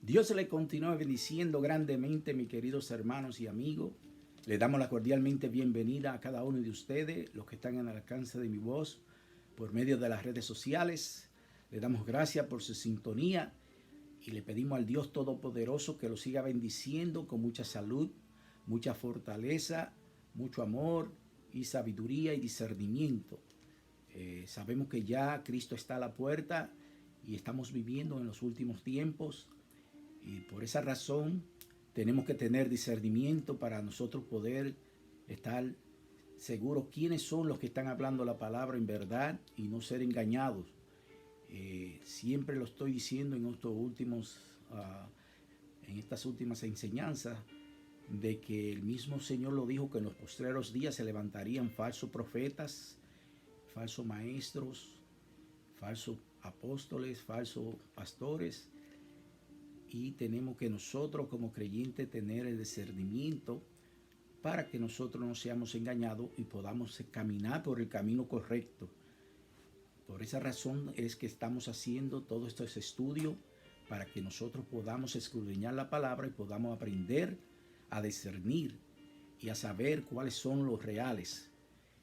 Dios le continúe bendiciendo grandemente, mis queridos hermanos y amigos. Le damos la cordialmente bienvenida a cada uno de ustedes, los que están en el alcance de mi voz, por medio de las redes sociales. Le damos gracias por su sintonía y le pedimos al Dios Todopoderoso que lo siga bendiciendo con mucha salud, mucha fortaleza, mucho amor y sabiduría y discernimiento. Sabemos que ya Cristo está a la puerta y estamos viviendo en los últimos tiempos. Y por esa razón tenemos que tener discernimiento para nosotros poder estar seguros quiénes son los que están hablando la palabra en verdad y no ser engañados. Siempre lo estoy diciendo en estas últimas enseñanzas, de que el mismo Señor lo dijo, que en los postreros días se levantarían falsos profetas, falsos maestros, falsos apóstoles, falsos pastores. Y tenemos que nosotros como creyentes tener el discernimiento para que nosotros no seamos engañados y podamos caminar por el camino correcto. Por esa razón es que estamos haciendo todos estos estudios, para que nosotros podamos escudriñar la palabra y podamos aprender a discernir y a saber cuáles son los reales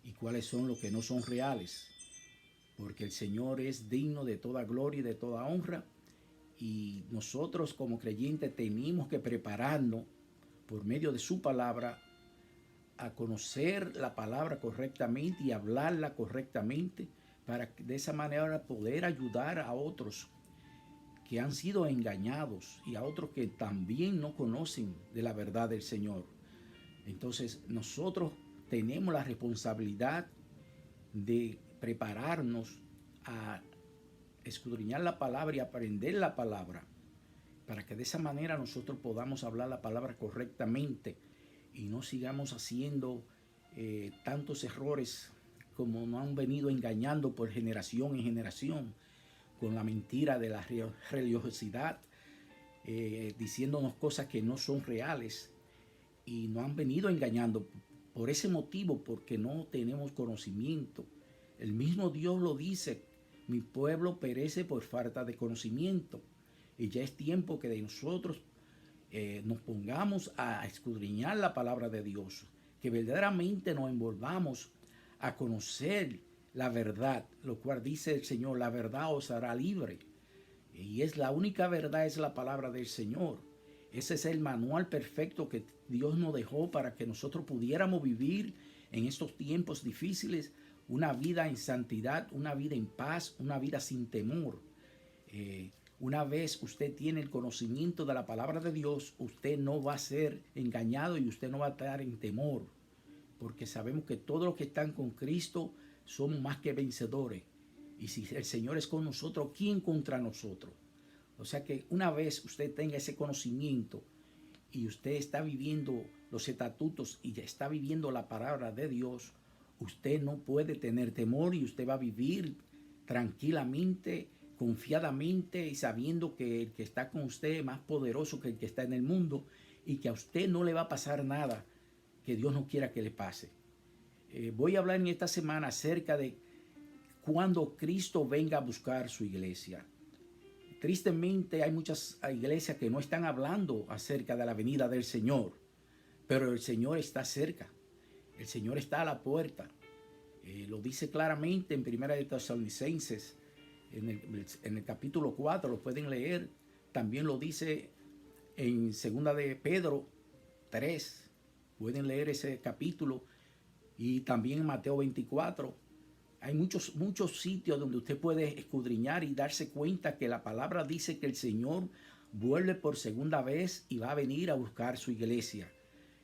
y cuáles son los que no son reales. Porque el Señor es digno de toda gloria y de toda honra. Y nosotros como creyentes tenemos que prepararnos por medio de su palabra a conocer la palabra correctamente y hablarla correctamente, para de esa manera poder ayudar a otros que han sido engañados y a otros que también no conocen de la verdad del Señor. Entonces nosotros tenemos la responsabilidad de prepararnos a escudriñar la palabra y aprender la palabra, para que de esa manera nosotros podamos hablar la palabra correctamente y no sigamos haciendo tantos errores como nos han venido engañando por generación en generación, con la mentira de la religiosidad, diciéndonos cosas que no son reales, y nos han venido engañando por ese motivo, porque no tenemos conocimiento. El mismo Dios lo dice: mi pueblo perece por falta de conocimiento. Y ya es tiempo que de nosotros nos pongamos a escudriñar la palabra de Dios, que verdaderamente nos envolvamos a conocer la verdad, lo cual dice el Señor: la verdad os hará libre. Y es la única verdad, es la palabra del Señor. Ese es el manual perfecto que Dios nos dejó para que nosotros pudiéramos vivir en estos tiempos difíciles una vida en santidad, una vida en paz, una vida sin temor. Una vez usted tiene el conocimiento de la palabra de Dios, usted no va a ser engañado y usted no va a estar en temor, porque sabemos que todos los que están con Cristo somos más que vencedores. Y si el Señor es con nosotros, ¿quién contra nosotros? O sea que una vez usted tenga ese conocimiento y usted está viviendo los estatutos y está viviendo la palabra de Dios, usted no puede tener temor y usted va a vivir tranquilamente, confiadamente, y sabiendo que el que está con usted es más poderoso que el que está en el mundo, y que a usted no le va a pasar nada que Dios no quiera que le pase. Voy a hablar en esta semana acerca de cuando Cristo venga a buscar su iglesia. Tristemente hay muchas iglesias que no están hablando acerca de la venida del Señor, pero el Señor está cerca. El Señor está a la puerta. Lo dice claramente en Primera de Tesalonicenses, en el capítulo 4, lo pueden leer. También lo dice en Segunda de Pedro 3, pueden leer ese capítulo, y también en Mateo 24. Hay muchos sitios donde usted puede escudriñar y darse cuenta que la palabra dice que el Señor vuelve por segunda vez y va a venir a buscar su iglesia.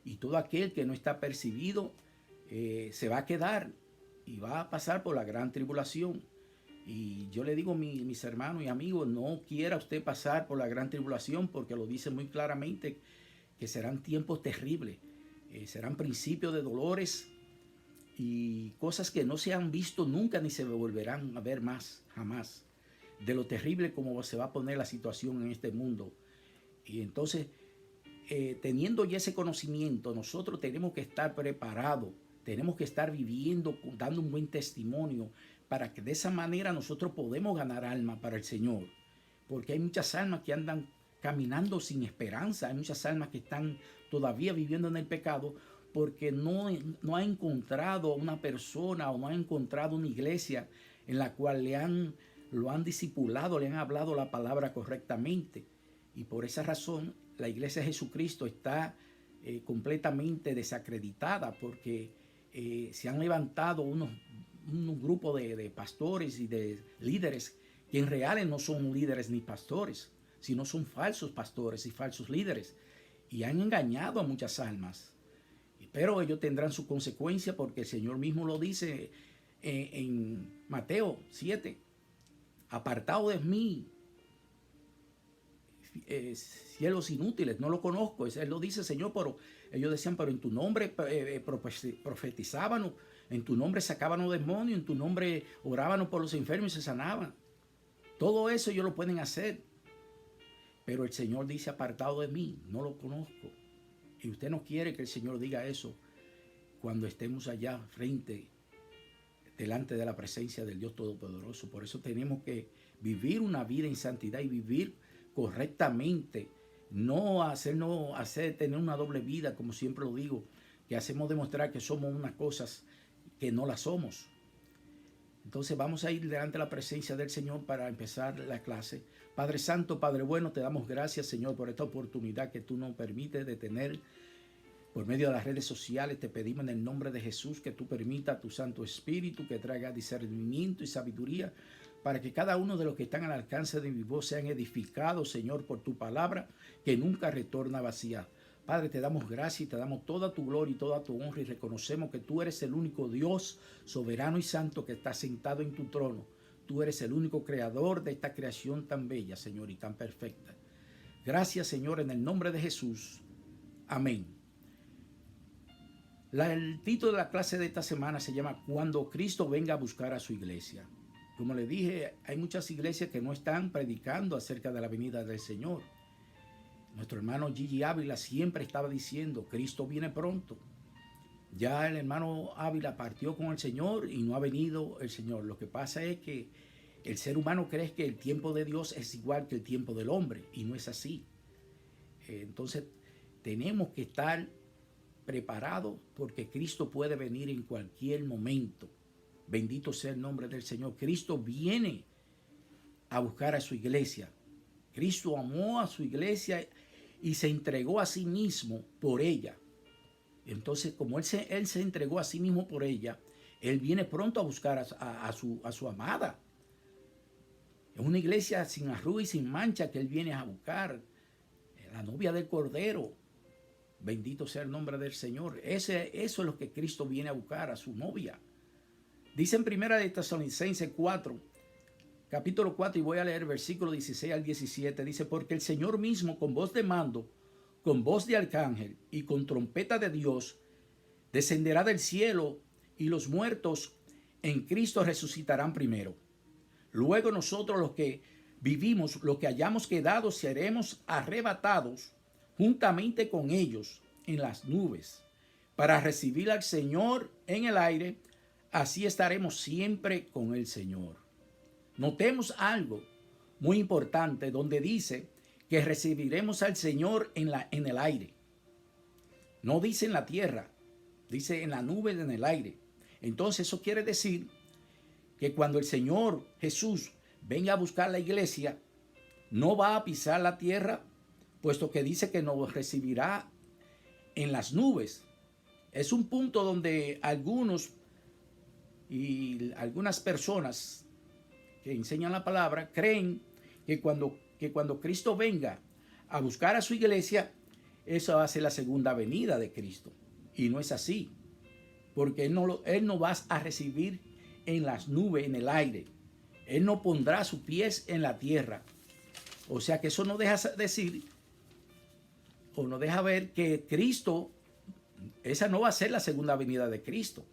Y todo aquel que no está percibido se va a quedar y va a pasar por la gran tribulación. Y yo le digo, mis hermanos y amigos, no quiera usted pasar por la gran tribulación, porque lo dice muy claramente que serán tiempos terribles, serán principios de dolores y cosas que no se han visto nunca ni se volverán a ver más, jamás, de lo terrible como se va a poner la situación en este mundo. Y entonces, teniendo ya ese conocimiento, nosotros tenemos que estar preparados, tenemos que estar viviendo, dando un buen testimonio, para que de esa manera nosotros podemos ganar almas para el Señor. Porque hay muchas almas que andan caminando sin esperanza. Hay muchas almas que están todavía viviendo en el pecado porque no ha encontrado una persona o no ha encontrado una iglesia en la cual lo han discipulado, le han hablado la palabra correctamente. Y por esa razón la iglesia de Jesucristo está completamente desacreditada porque se han levantado un grupo de pastores y de líderes que en reales no son líderes ni pastores, sino son falsos pastores y falsos líderes, y han engañado a muchas almas. Pero ellos tendrán su consecuencia porque el Señor mismo lo dice en Mateo 7, apartado de mí, cielos inútiles, no lo conozco. Él lo dice, Señor, pero ellos decían, pero en tu nombre profetizábamos, en tu nombre sacábamos demonios, en tu nombre orábamos por los enfermos y se sanaban. Todo eso ellos lo pueden hacer. Pero el Señor dice, apartado de mí, no lo conozco. Y usted no quiere que el Señor diga eso cuando estemos allá delante de la presencia del Dios Todopoderoso. Por eso tenemos que vivir una vida en santidad y vivir correctamente. No tener una doble vida, como siempre lo digo, que hacemos demostrar que somos unas cosas que no las somos. Entonces vamos a ir delante de la presencia del Señor para empezar la clase. Padre Santo, Padre bueno, te damos gracias, Señor, por esta oportunidad que tú nos permites de tener por medio de las redes sociales. Te pedimos en el nombre de Jesús que tú permitas a tu Santo Espíritu que traiga discernimiento y sabiduría para que cada uno de los que están al alcance de mi voz sean edificados, Señor, por tu palabra que nunca retorna vacía. Padre, te damos gracias y te damos toda tu gloria y toda tu honra y reconocemos que tú eres el único Dios soberano y santo que está sentado en tu trono. Tú eres el único creador de esta creación tan bella, Señor, y tan perfecta. Gracias, Señor, en el nombre de Jesús. Amén. El título de la clase de esta semana se llama Cuando Cristo venga a buscar a su iglesia. Como le dije, hay muchas iglesias que no están predicando acerca de la venida del Señor. Nuestro hermano Gigi Ávila siempre estaba diciendo, Cristo viene pronto. Ya el hermano Ávila partió con el Señor y no ha venido el Señor. Lo que pasa es que el ser humano cree que el tiempo de Dios es igual que el tiempo del hombre y no es así. Entonces tenemos que estar preparados porque Cristo puede venir en cualquier momento. Bendito sea el nombre del Señor. Cristo viene a buscar a su iglesia. Cristo amó a su iglesia y se entregó a sí mismo por ella. Entonces, como Él se entregó a sí mismo por ella, Él viene pronto a buscar a su amada. Es una iglesia sin arruga y sin mancha que Él viene a buscar. La novia del Cordero. Bendito sea el nombre del Señor. Eso es lo que Cristo viene a buscar, a su novia. Dice en 1 Tesalonicenses 4, capítulo 4, y voy a leer versículo 16 al 17. Dice, porque el Señor mismo con voz de mando, con voz de arcángel y con trompeta de Dios, descenderá del cielo y los muertos en Cristo resucitarán primero. Luego nosotros los que vivimos, los que hayamos quedado, seremos arrebatados juntamente con ellos en las nubes para recibir al Señor en el aire. Así estaremos siempre con el Señor. Notemos algo muy importante donde dice que recibiremos al Señor en el aire. No dice en la tierra, dice en la nube, en el aire. Entonces eso quiere decir que cuando el Señor Jesús venga a buscar la iglesia, no va a pisar la tierra, puesto que dice que nos recibirá en las nubes. Es un punto donde algunas personas que enseñan la palabra creen que cuando Cristo venga a buscar a su iglesia, eso va a ser la segunda venida de Cristo. Y no es así, porque Él no va a recibir en las nubes, en el aire. Él no pondrá sus pies en la tierra. O sea que eso no deja decir, o no deja ver que Cristo, esa no va a ser la segunda venida de Cristo.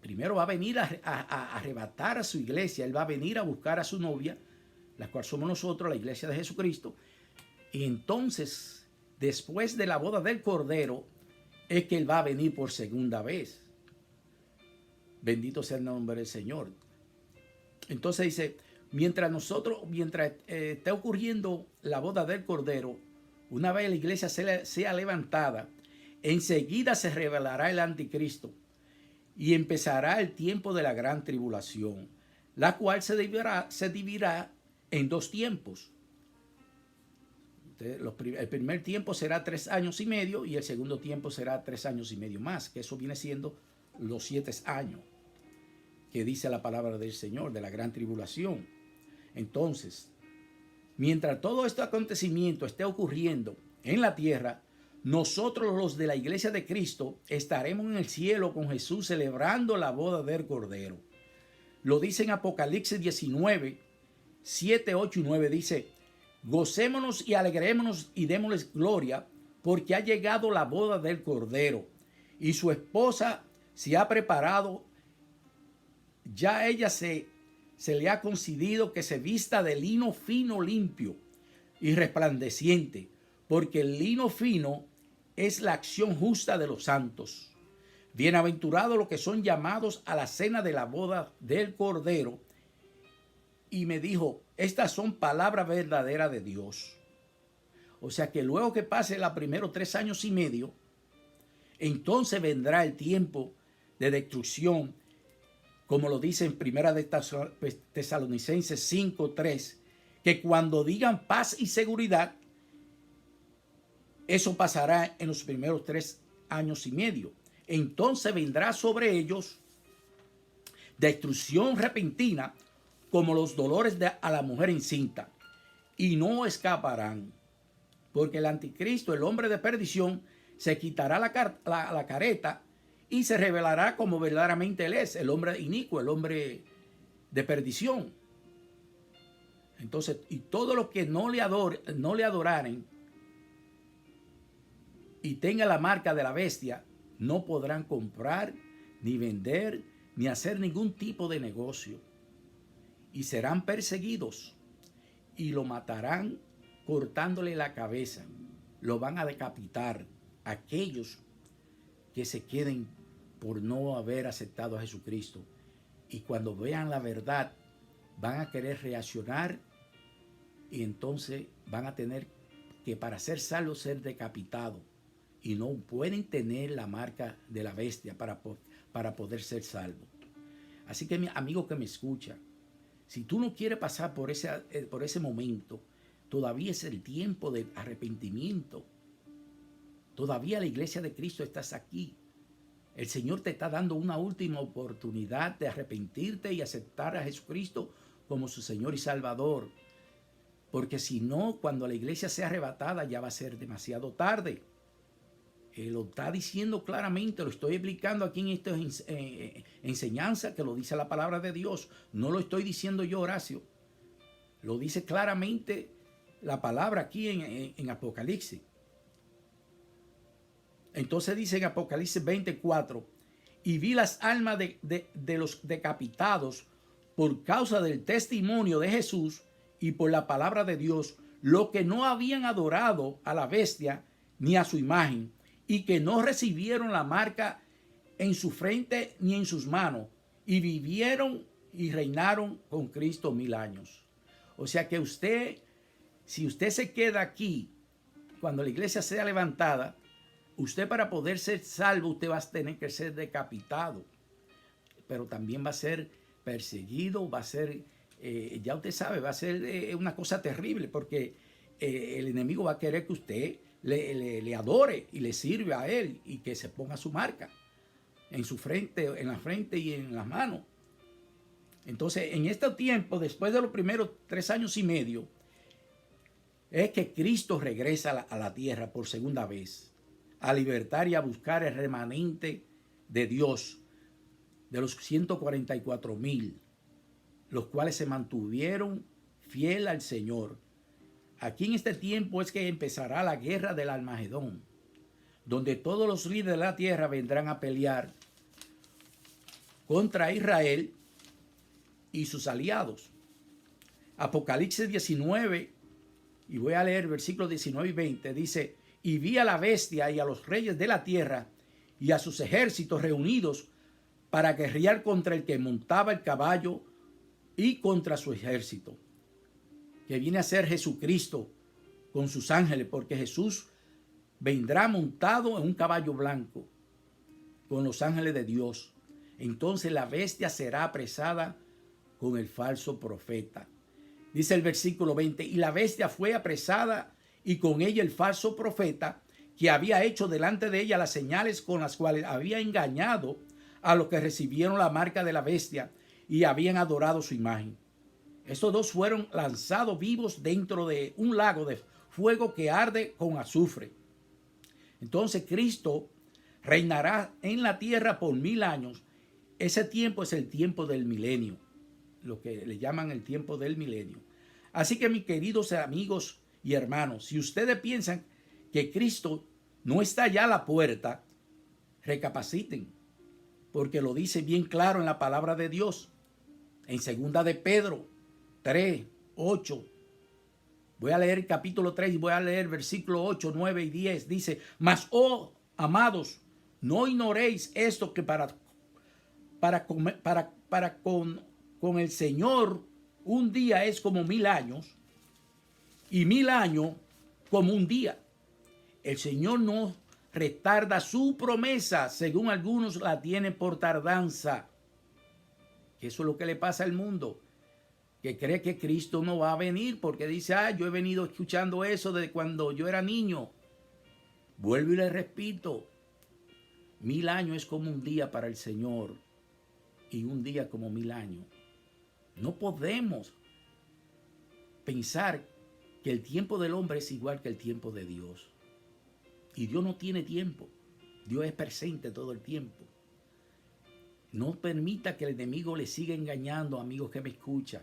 Primero va a venir a arrebatar a su iglesia. Él va a venir a buscar a su novia, la cual somos nosotros, la iglesia de Jesucristo. Y entonces, después de la boda del Cordero, es que Él va a venir por segunda vez. Bendito sea el nombre del Señor. Entonces dice, mientras esté ocurriendo la boda del Cordero, una vez la iglesia sea levantada, enseguida se revelará el anticristo y empezará el tiempo de la gran tribulación, la cual se dividirá en dos tiempos. El primer tiempo será 3 años y medio y el segundo tiempo será 3 años y medio más, que eso viene siendo los 7 años que dice la palabra del Señor, de la gran tribulación. Entonces, mientras todo este acontecimiento esté ocurriendo en la tierra, nosotros los de la iglesia de Cristo estaremos en el cielo con Jesús celebrando la boda del Cordero. Lo dice en Apocalipsis 19, 7, 8 y 9, dice: gocémonos y alegrémonos y démosles gloria, porque ha llegado la boda del Cordero, y su esposa se ha preparado. Ya a ella se le ha concedido que se vista de lino fino, limpio y resplandeciente, porque el lino fino es la acción justa de los santos. Bienaventurados los que son llamados a la cena de la boda del Cordero. Y me dijo: estas son palabras verdaderas de Dios. O sea que luego que pase los primeros 3 años y medio, entonces vendrá el tiempo de destrucción, como lo dice en Primera de Tesalonicenses 5:3, que cuando digan paz y seguridad, eso pasará en los primeros 3 años y medio. Entonces vendrá sobre ellos destrucción repentina, como los dolores a la mujer encinta, y no escaparán, porque el anticristo, el hombre de perdición, se quitará la careta y se revelará como verdaderamente él es, el hombre inicuo, el hombre de perdición. Entonces, y todos los que no le adoraren y tengan la marca de la bestia, no podrán comprar, ni vender, ni hacer ningún tipo de negocio. Y serán perseguidos y lo matarán cortándole la cabeza. Lo van a decapitar aquellos que se queden por no haber aceptado a Jesucristo. Y cuando vean la verdad, van a querer reaccionar y entonces van a tener que, para ser salvos, ser decapitados. Y no pueden tener la marca de la bestia para poder ser salvos. Así que, mi amigo que me escucha, si tú no quieres pasar por ese momento, todavía es el tiempo de arrepentimiento. Todavía la iglesia de Cristo estás aquí. El Señor te está dando una última oportunidad de arrepentirte y aceptar a Jesucristo como su Señor y Salvador. Porque si no, cuando la iglesia sea arrebatada, ya va a ser demasiado tarde. Lo está diciendo claramente, lo estoy explicando aquí en esta enseñanza, que lo dice la palabra de Dios. No lo estoy diciendo yo, Horacio. Lo dice claramente la palabra aquí en Apocalipsis. Entonces dice en Apocalipsis 24: y vi las almas de los decapitados por causa del testimonio de Jesús y por la palabra de Dios, los que no habían adorado a la bestia ni a su imagen, y que no recibieron la marca en su frente ni en sus manos, y vivieron y reinaron con Cristo 1000 años. O sea que si usted se queda aquí, cuando la iglesia sea levantada, usted, para poder ser salvo, usted va a tener que ser decapitado. Pero también va a ser perseguido, va a ser, ya usted sabe, va a ser una cosa terrible, porque el enemigo va a querer que usted le adore y le sirve a él, y que se ponga su marca en su frente, en la frente y en las manos. Entonces, en este tiempo, después de los primeros 3 años y medio, es que Cristo regresa a la tierra por segunda vez, a libertar y a buscar el remanente de Dios, de los 144,000, los cuales se mantuvieron fiel al Señor. Aquí en este tiempo es que empezará la guerra del Armagedón, donde todos los líderes de la tierra vendrán a pelear contra Israel y sus aliados. Apocalipsis 19, y voy a leer versículos 19 y 20, dice: y vi a la bestia y a los reyes de la tierra y a sus ejércitos reunidos para guerrear contra el que montaba el caballo y contra su ejército, que viene a ser Jesucristo con sus ángeles, porque Jesús vendrá montado en un caballo blanco con los ángeles de Dios. Entonces la bestia será apresada con el falso profeta. Dice el versículo 20, y la bestia fue apresada y con ella el falso profeta, que había hecho delante de ella las señales con las cuales había engañado a los que recibieron la marca de la bestia y habían adorado su imagen. Estos dos fueron lanzados vivos dentro de un lago de fuego que arde con azufre. Entonces Cristo reinará en la tierra por 1000 años. Ese tiempo es el tiempo del milenio, lo que le llaman el tiempo del milenio. Así que, mis queridos amigos y hermanos, si ustedes piensan que Cristo no está ya a la puerta, recapaciten, porque lo dice bien claro en la palabra de Dios. En 2 de Pedro 3, 8. Voy a leer el capítulo 3 y voy a leer versículo 8, 9 y 10. Dice, mas, oh, amados, no ignoréis esto, que con el Señor un día es como 1000 años y 1000 años como un día. El Señor no retarda su promesa, según algunos la tienen por tardanza. Eso es lo que le pasa al mundo, que cree que Cristo no va a venir porque dice, yo he venido escuchando eso desde cuando yo era niño. Vuelvo y le repito, 1000 años es como un día para el Señor y un día como 1000 años. No podemos pensar que el tiempo del hombre es igual que el tiempo de Dios. Y Dios no tiene tiempo. Dios es presente todo el tiempo. No permita que el enemigo le siga engañando, amigos que me escuchan.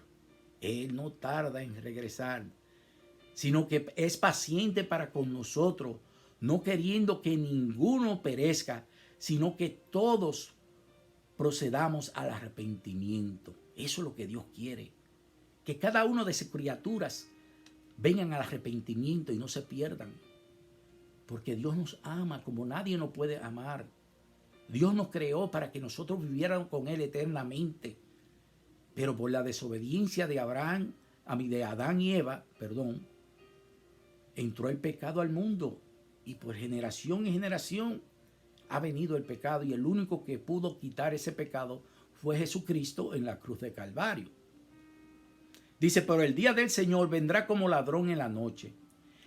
Él no tarda en regresar, sino que es paciente para con nosotros, no queriendo que ninguno perezca, sino que todos procedamos al arrepentimiento. Eso es lo que Dios quiere. Que cada uno de sus criaturas vengan al arrepentimiento y no se pierdan. Porque Dios nos ama como nadie nos puede amar. Dios nos creó para que nosotros viviéramos con Él eternamente. Pero por la desobediencia de Adán y Eva, entró el pecado al mundo. Y por generación en generación ha venido el pecado. Y el único que pudo quitar ese pecado fue Jesucristo en la cruz de Calvario. Dice, pero el día del Señor vendrá como ladrón en la noche,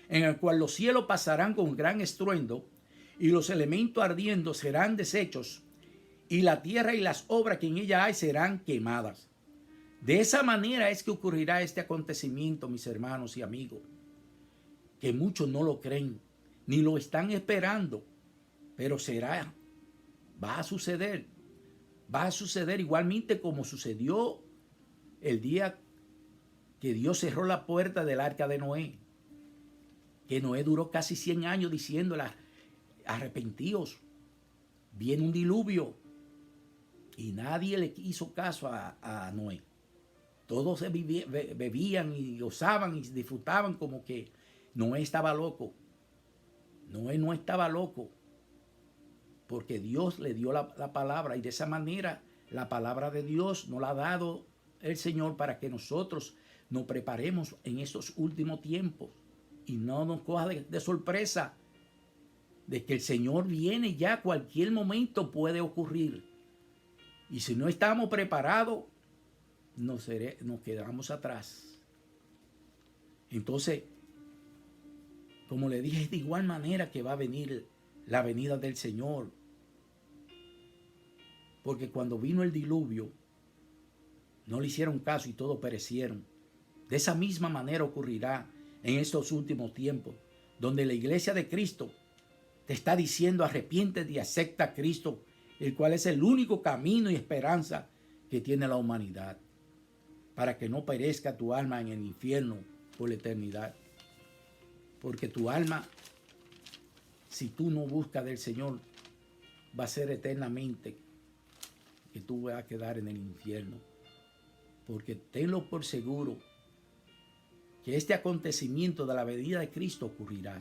en el cual los cielos pasarán con gran estruendo, y los elementos ardiendo serán deshechos, y la tierra y las obras que en ella hay serán quemadas. De esa manera es que ocurrirá este acontecimiento, mis hermanos y amigos, que muchos no lo creen, ni lo están esperando, pero va a suceder igualmente como sucedió el día que Dios cerró la puerta del arca de Noé, que Noé duró casi 100 años diciéndole, arrepentíos, viene un diluvio, y nadie le hizo caso a Noé. Todos bebían y gozaban y disfrutaban como que Noé estaba loco. Noé no estaba loco, porque Dios le dio la palabra, y de esa manera la palabra de Dios nos la ha dado el Señor para que nosotros nos preparemos en estos últimos tiempos y no nos coja de sorpresa de que el Señor viene ya, cualquier momento puede ocurrir. Y si no estamos preparados, nos quedamos atrás. Entonces, como le dije, es de igual manera que va a venir la venida del Señor. Porque cuando vino el diluvio, no le hicieron caso y todos perecieron. De esa misma manera ocurrirá en estos últimos tiempos, donde la iglesia de Cristo te está diciendo, arrepiéntete y acepta a Cristo, el cual es el único camino y esperanza que tiene la humanidad, para que no perezca tu alma en el infierno por la eternidad. Porque tu alma, si tú no buscas del Señor, va a ser eternamente que tú vas a quedar en el infierno. Porque tenlo por seguro que este acontecimiento de la venida de Cristo ocurrirá.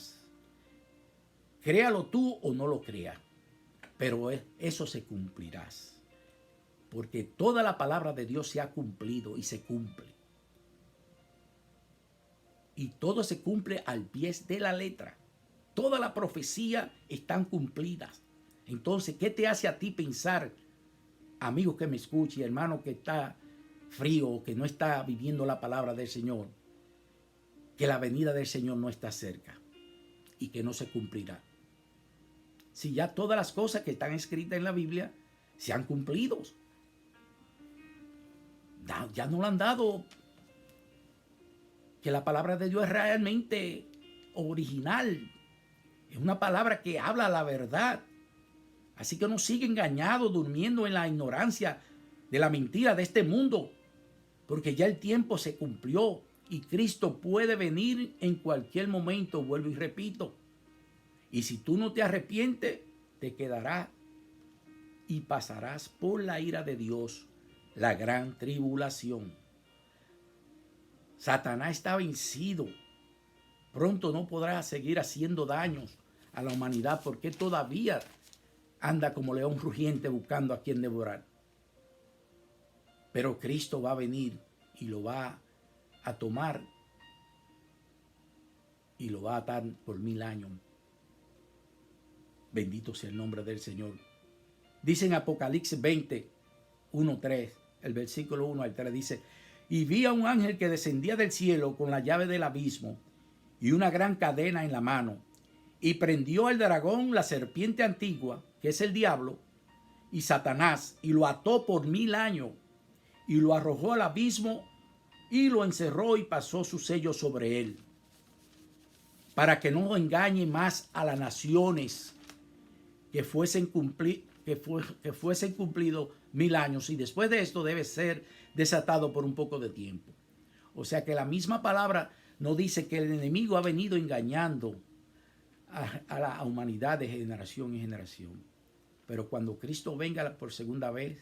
Créalo tú o no lo creas, pero eso se cumplirá. porque toda la palabra de Dios se ha cumplido y se cumple. Y todo se cumple al pie de la letra. Toda la profecía están cumplidas. Entonces, ¿qué te hace a ti pensar, amigo que me escuche, hermano que está frío, que no está viviendo la palabra del Señor, que la venida del Señor no está cerca y que no se cumplirá? Si ya todas las cosas que están escritas en la Biblia se han cumplido. Ya no lo han dado. Que la palabra de Dios es realmente original. Es una palabra que habla la verdad. Así que no sigue engañado, durmiendo en la ignorancia de la mentira de este mundo. Porque ya el tiempo se cumplió y Cristo puede venir en cualquier momento, vuelvo y repito. Y si tú no te arrepientes, te quedarás y pasarás por la ira de Dios, la gran tribulación. Satanás está vencido. Pronto no podrá seguir haciendo daños a la humanidad porque todavía anda como león rugiente buscando a quien devorar. Pero Cristo va a venir y lo va a tomar y lo va a atar por 1000 años. Bendito sea el nombre del Señor. Dice en Apocalipsis 20, 1:3, el versículo 1 al 3 dice: y vi a un ángel que descendía del cielo con la llave del abismo y una gran cadena en la mano, y prendió al dragón, la serpiente antigua, que es el diablo, y Satanás, y lo ató por 1000 años, y lo arrojó al abismo, y lo encerró y pasó su sello sobre él, para que no engañe más a las naciones que fuesen cumplidos 1000 años, y después de esto debe ser desatado por un poco de tiempo. O sea que la misma palabra no dice que el enemigo ha venido engañando a la humanidad de generación en generación. Pero cuando Cristo venga por segunda vez,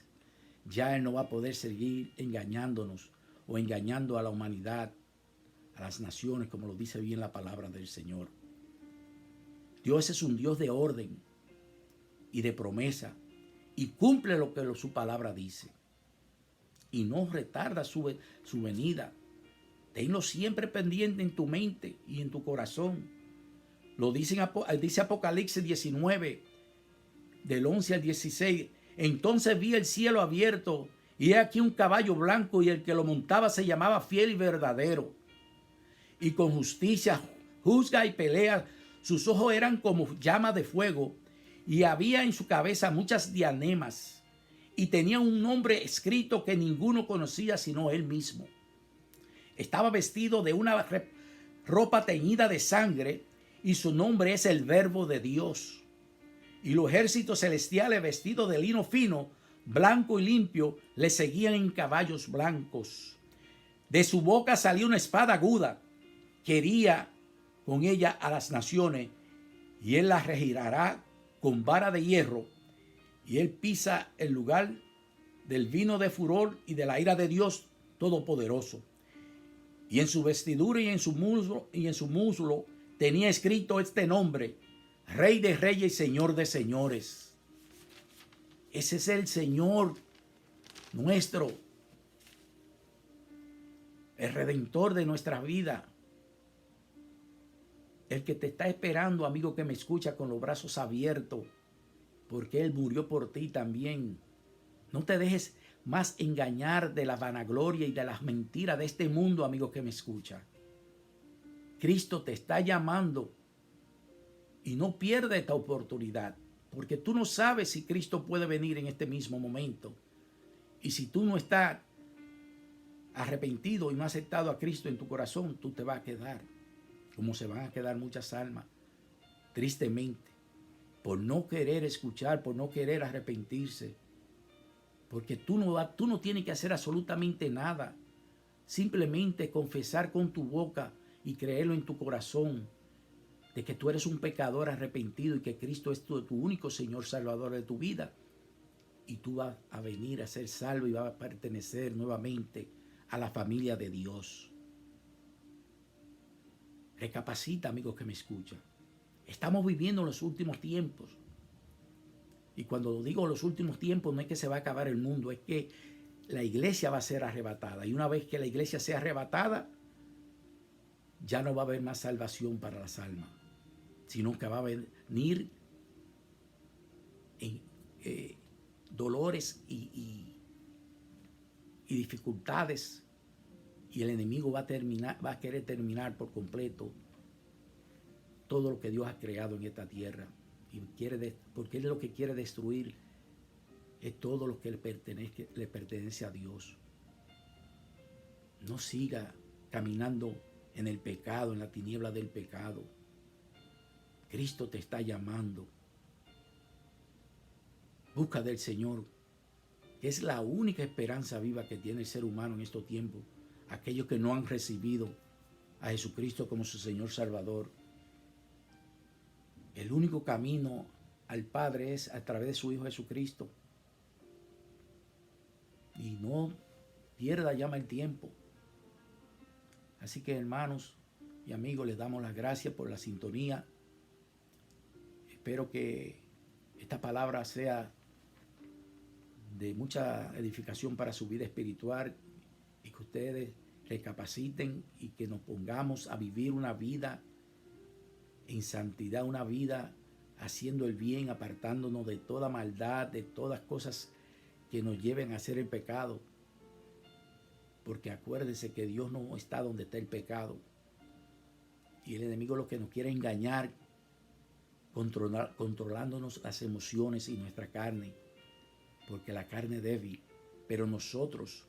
ya Él no va a poder seguir engañándonos o engañando a la humanidad, a las naciones, como lo dice bien la palabra del Señor. Dios es un Dios de orden y de promesa, y cumple lo que su palabra dice, y no retarda su venida. Tenlo siempre pendiente en tu mente y en tu corazón. Lo dice Apocalipsis 19, del 11 al 16. Entonces vi el cielo abierto, y he aquí un caballo blanco, y el que lo montaba se llamaba Fiel y Verdadero, y con justicia juzga y pelea. Sus ojos eran como llamas de fuego, y había en su cabeza muchas diademas, y tenía un nombre escrito que ninguno conocía sino él mismo. Estaba vestido de una ropa teñida de sangre, y su nombre es el Verbo de Dios. Y los ejércitos celestiales, vestidos de lino fino, blanco y limpio, le seguían en caballos blancos. De su boca salió una espada aguda, que hería con ella a las naciones, y él las regirá con vara de hierro, y él pisa el lugar del vino de furor y de la ira de Dios Todopoderoso. Y en su vestidura y en su muslo tenía escrito este nombre: Rey de Reyes y Señor de Señores. Ese es el Señor nuestro, el Redentor de nuestra vida, el que te está esperando, amigo que me escucha, con los brazos abiertos, porque Él murió por ti también. No te dejes más engañar de la vanagloria y de las mentiras de este mundo, amigo que me escucha. Cristo te está llamando y no pierda esta oportunidad, porque tú no sabes si Cristo puede venir en este mismo momento. Y si tú no estás arrepentido y no has aceptado a Cristo en tu corazón, tú te vas a quedar, como se van a quedar muchas almas, tristemente, por no querer escuchar, por no querer arrepentirse. Porque tú no tienes que hacer absolutamente nada. Simplemente confesar con tu boca y creerlo en tu corazón de que tú eres un pecador arrepentido y que Cristo es tu único Señor Salvador de tu vida. Y tú vas a venir a ser salvo y vas a pertenecer nuevamente a la familia de Dios. Recapacita, amigos que me escuchan. Estamos viviendo en los últimos tiempos. Y cuando digo los últimos tiempos, no es que se va a acabar el mundo, es que la iglesia va a ser arrebatada. Y una vez que la iglesia sea arrebatada, ya no va a haber más salvación para las almas, sino que va a venir en, dolores y dificultades, y el enemigo va a querer terminar por completo todo lo que Dios ha creado en esta tierra, y porque él lo que quiere destruir es todo lo que le pertenece a Dios. No siga caminando en el pecado, en la tiniebla del pecado. Cristo te está llamando. Busca del Señor, que es la única esperanza viva que tiene el ser humano en estos tiempos. Aquellos que no han recibido a Jesucristo como su Señor Salvador. El único camino al Padre es a través de su Hijo Jesucristo. Y no pierda ya el tiempo. Así que, hermanos y amigos, les damos las gracias por la sintonía. Espero que esta palabra sea de mucha edificación para su vida espiritual, y que ustedes recapaciten y que nos pongamos a vivir una vida en santidad, una vida haciendo el bien, apartándonos de toda maldad, de todas cosas que nos lleven a hacer el pecado. Porque acuérdense que Dios no está donde está el pecado. Y el enemigo lo que nos quiere engañar, controlándonos las emociones y nuestra carne. Porque la carne es débil. Pero nosotros,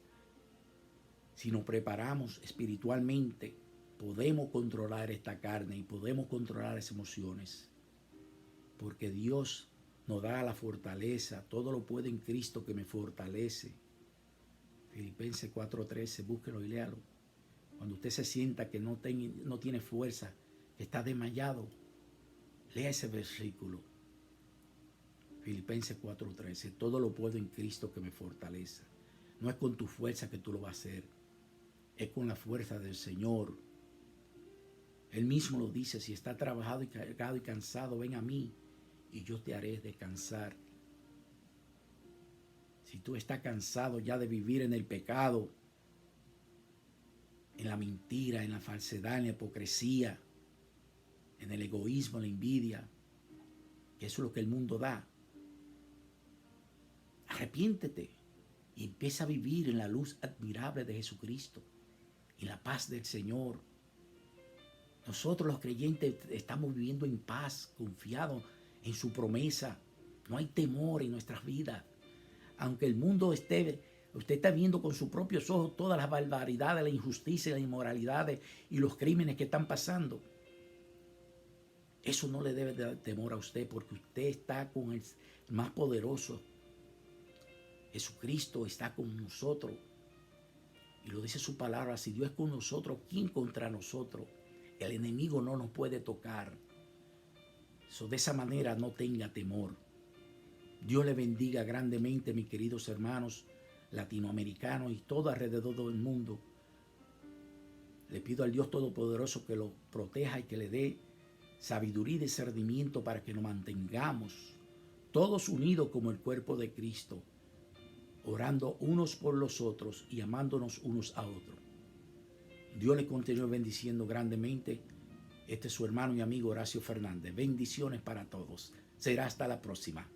si nos preparamos espiritualmente, podemos controlar esta carne y podemos controlar las emociones. Porque Dios nos da la fortaleza. Todo lo puede en Cristo que me fortalece. Filipenses 4:13, búsquelo y léalo. Cuando usted se sienta que no tiene fuerza, que está desmayado, lea ese versículo. Filipenses 4:13, todo lo puedo en Cristo que me fortalece. No es con tu fuerza que tú lo vas a hacer, es con la fuerza del Señor. Él mismo lo dice: si está trabajado y cargado y cansado, ven a mí y yo te haré descansar. Si tú estás cansado ya de vivir en el pecado, en la mentira, en la falsedad, en la hipocresía, en el egoísmo, en la envidia, que eso es lo que el mundo da, arrepiéntete y empieza a vivir en la luz admirable de Jesucristo, en la paz del Señor. Nosotros los creyentes estamos viviendo en paz, confiados en su promesa. No hay temor en nuestras vidas. Aunque el mundo usted está viendo con sus propios ojos todas las barbaridades, la injusticia, las inmoralidades y los crímenes que están pasando. Eso no le debe dar temor a usted, porque usted está con el más poderoso. Jesucristo está con nosotros. Y lo dice su palabra: si Dios es con nosotros, ¿quién contra nosotros? El enemigo no nos puede tocar. De esa manera no tenga temor. Dios le bendiga grandemente, mis queridos hermanos latinoamericanos y todo alrededor del mundo. Le pido al Dios Todopoderoso que lo proteja y que le dé sabiduría y discernimiento para que nos mantengamos todos unidos como el cuerpo de Cristo, orando unos por los otros y amándonos unos a otros. Dios le continúe bendiciendo grandemente. Este es su hermano y amigo Horacio Fernández. Bendiciones para todos. Será hasta la próxima.